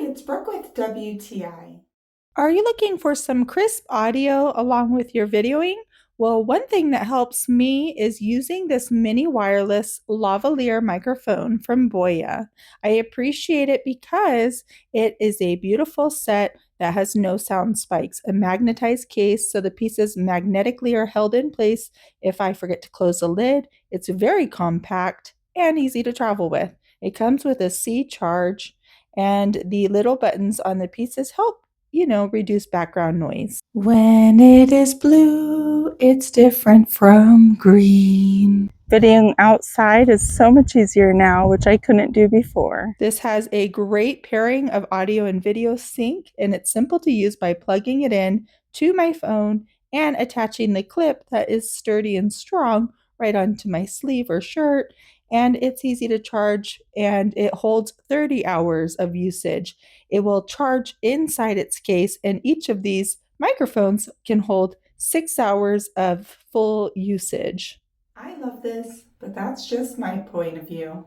it's Brooke with WTI. Are you looking for some crisp audio along with your videoing? Well, one thing that helps me is using this mini wireless lavalier microphone from BOYA. I appreciate it because it is a beautiful set that has no sound spikes, a magnetized case so the pieces magnetically are held in place if I forget to close the lid. It's very compact and easy to travel with. It comes with a C charge, and the little buttons on the pieces help reduce background noise. When it is blue, it's different from green. Videoing outside is so much easier now, which I couldn't do before. This has a great pairing of audio and video sync, and it's simple to use by plugging it in to my phone and attaching the clip that is sturdy and strong right onto my sleeve or shirt. And it's easy to charge, and it holds 30 hours of usage. It will charge inside its case, and each of these microphones can hold 6 hours of full usage. I love this, but that's just my point of view.